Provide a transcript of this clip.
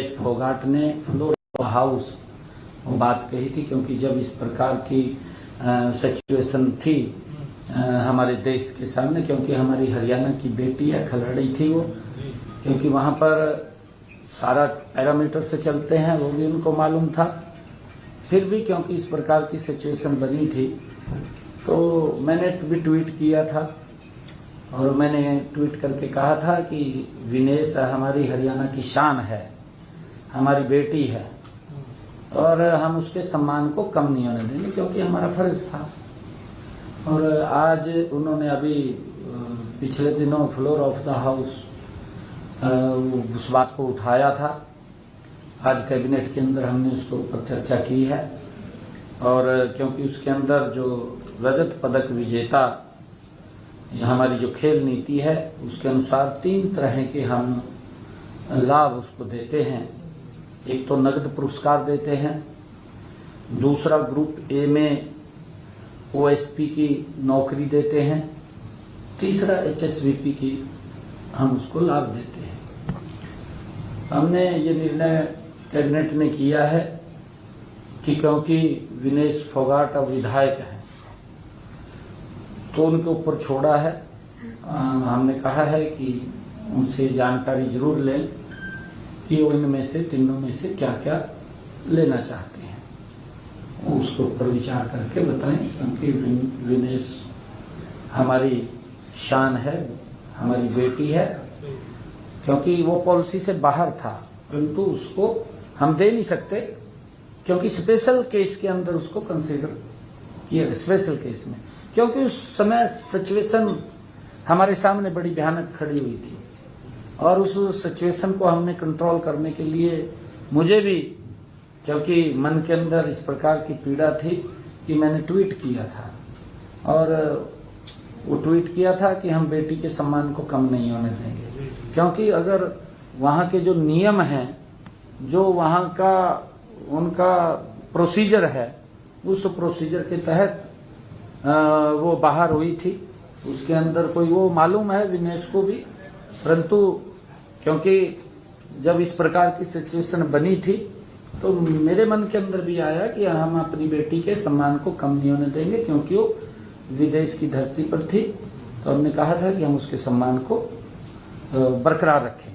विनेश फोगाट ने floor house बात कही थी, क्योंकि जब इस प्रकार की सिचुएशन थी हमारे देश के सामने, क्योंकि हमारी हरियाणा की बेटी है, खिलाड़ी थी वो, क्योंकि वहाँ पर सारा पैरामीटर से चलते हैं, वो भी उनको मालूम था। फिर भी क्योंकि इस प्रकार की सिचुएशन बनी थी तो मैंने भी ट्वीट किया था, और मैंने ट्वीट करके कहा था कि विनेश हमारी हरियाणा की शान है, हमारी बेटी है, और हम उसके सम्मान को कम नहीं होने देंगे, क्योंकि हमारा फर्ज था। और आज उन्होंने अभी पिछले दिनों फ्लोर ऑफ द हाउस उस बात को उठाया था। आज कैबिनेट के अंदर हमने उसके ऊपर चर्चा की है, और क्योंकि उसके अंदर जो रजत पदक विजेता हमारी जो खेल नीति है उसके अनुसार 3 तरह के हम लाभ उसको देते हैं। एक तो नगद पुरस्कार देते हैं, दूसरा ग्रुप ए में ओएसपी की नौकरी देते हैं, तीसरा एचएसवीपी की हम उसको लाभ देते हैं। हमने ये निर्णय कैबिनेट में किया है कि क्योंकि विनेश फोगाट अब विधायक हैं तो उनके ऊपर छोड़ा है। हमने कहा है कि उनसे जानकारी जरूर लें कि वो इनमें से तीनों में से क्या क्या लेना चाहते हैं, उसके ऊपर विचार करके बताएं, क्योंकि विनेश हमारी शान है, हमारी बेटी है। क्योंकि वो पॉलिसी से बाहर था, परंतु उसको हम दे नहीं सकते, क्योंकि स्पेशल केस के अंदर उसको कंसीडर किया गया, स्पेशल केस में, क्योंकि उस समय सिचुएशन हमारे सामने बड़ी भयानक खड़ी हुई थी, और उस सिचुएशन को हमने कंट्रोल करने के लिए मुझे भी, क्योंकि मन के अंदर इस प्रकार की पीड़ा थी कि मैंने ट्वीट किया था, और वो ट्वीट किया था कि हम बेटी के सम्मान को कम नहीं होने देंगे, क्योंकि अगर वहाँ के जो नियम हैं, जो वहाँ का उनका प्रोसीजर है, उस प्रोसीजर के तहत वो बाहर हुई थी। उसके अंदर कोई, वो मालूम है विनेश को भी, परंतु क्योंकि जब इस प्रकार की सिचुएशन बनी थी तो मेरे मन के अंदर भी आया कि हम अपनी बेटी के सम्मान को कम नहीं होने देंगे, क्योंकि वो विदेश की धरती पर थी। तो हमने कहा था कि हम उसके सम्मान को बरकरार रखें।